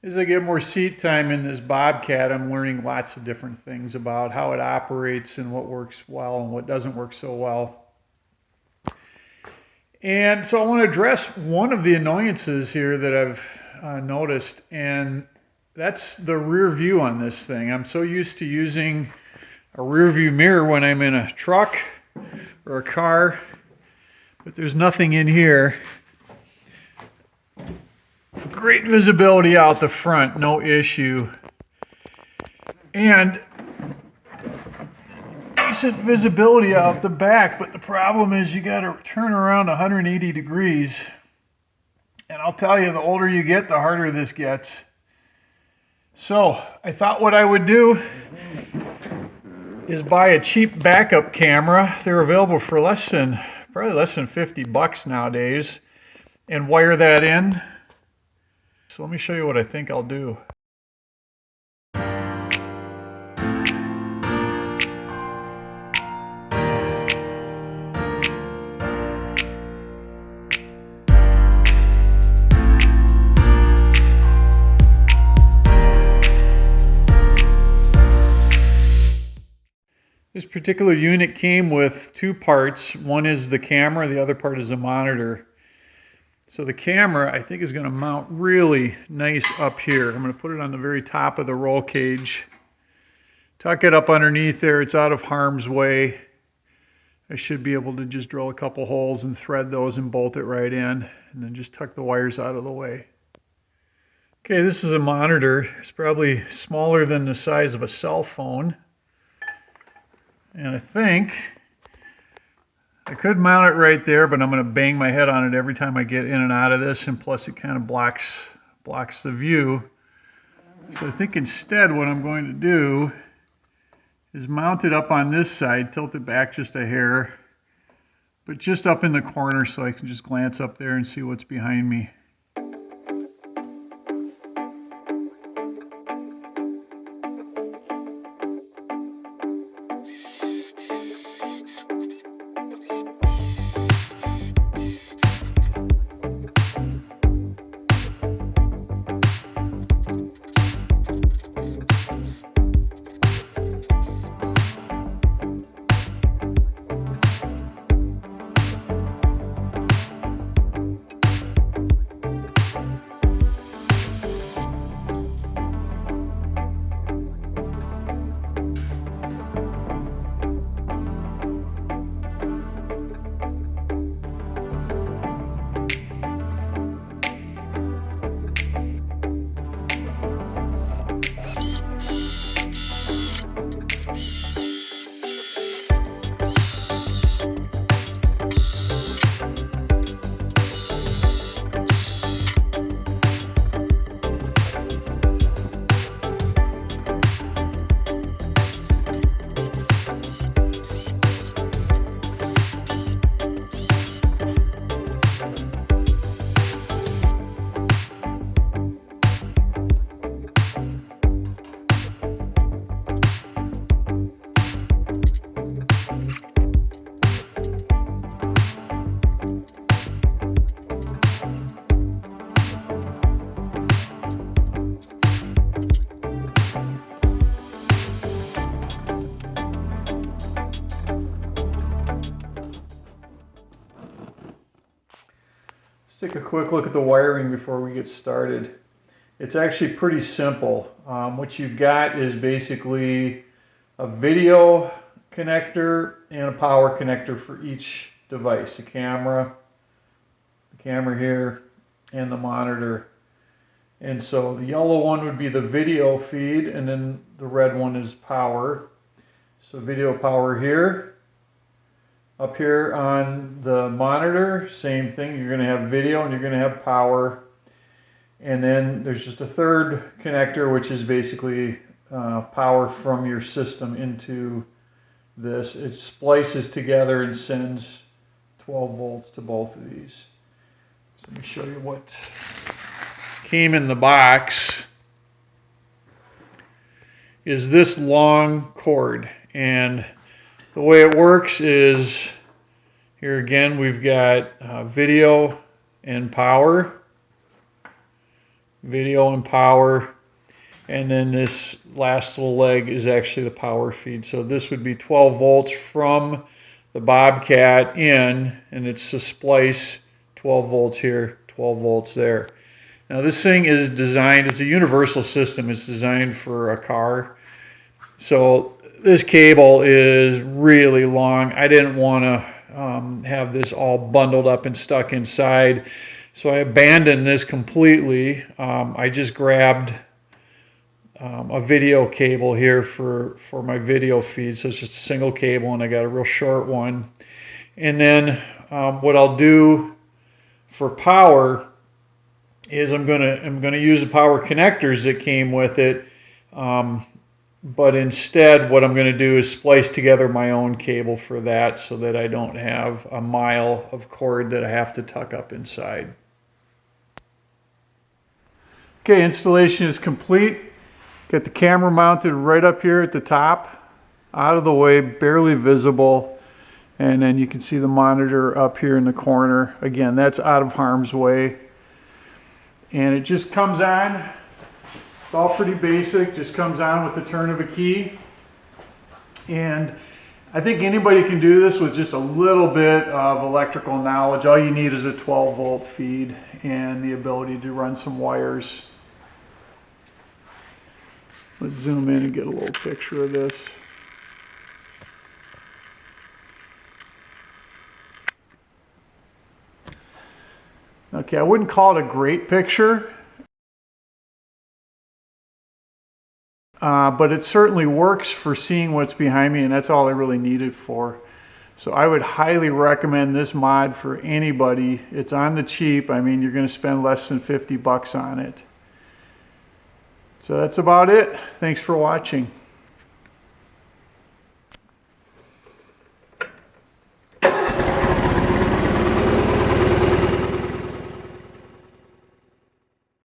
As I get more seat time in this Bobcat, I'm learning lots of different things about how it operates and what works well and what doesn't work so well. And so I want to address one of the annoyances here that I've noticed, and that's the rear view on this thing. I'm so used to using a rear view mirror when I'm in a truck or a car, but there's nothing in here. Great visibility out the front, no issue. And decent visibility out the back, but the problem is you got to turn around 180 degrees. And I'll tell you, the older you get, the harder this gets. So I thought what I would do is buy a cheap backup camera. They're available for probably less than 50 bucks nowadays, and wire that in. So let me show you what I think I'll do. This particular unit came with two parts. One is the camera, the other part is a monitor. So the camera, I think, is going to mount really nice up here. I'm going to put it on the very top of the roll cage. Tuck it up underneath there. It's out of harm's way. I should be able to just drill a couple holes and thread those and bolt it right in, and then just tuck the wires out of the way. Okay, this is a monitor. It's probably smaller than the size of a cell phone. And I think I could mount it right there, but I'm going to bang my head on it every time I get in and out of this, and plus it kind of blocks the view. So I think instead what I'm going to do is mount it up on this side, tilt it back just a hair, but just up in the corner so I can just glance up there and see what's behind me. Let's take a quick look at the wiring before we get started. It's actually pretty simple. What you've got is basically a video connector and a power connector for each device. The camera here, and the monitor. And so the yellow one would be the video feed, and then the red one is power. So video power here. Up here on the monitor, same thing. You're going to have video and you're going to have power. And then there's just a third connector, which is basically power from your system into this. It splices together and sends 12 volts to both of these. So let me show you what came in the box. Is this long cord. And the way it works is, here again we've got video and power. video and power. And then this last little leg is actually the power feed. So this would be 12 volts from the Bobcat in, and it's a splice, 12 volts here, 12 volts there. Now this thing is designed, it's a universal system, it's designed for a car. So this cable is really long. I didn't want to have this all bundled up and stuck inside. So I abandoned this completely. I just grabbed a video cable here for my video feed. So it's just a single cable, and I got a real short one. And then what I'll do for power is I'm gonna use the power connectors that came with it. But instead, what I'm going to do is splice together my own cable for that so that I don't have a mile of cord that I have to tuck up inside. Okay, installation is complete. Got the camera mounted right up here at the top, out of the way, barely visible. And then you can see the monitor up here in the corner. Again, that's out of harm's way. And it just comes on. It's all pretty basic, just comes on with the turn of a key. And I think anybody can do this with just a little bit of electrical knowledge. All you need is a 12 volt feed and the ability to run some wires. Let's zoom in and get a little picture of this. Okay, I wouldn't call it a great picture. But it certainly works for seeing what's behind me, and that's all I really need it for. So I would highly recommend this mod for anybody. It's on the cheap. I mean, you're going to spend less than 50 bucks on it. So that's about it. Thanks for watching.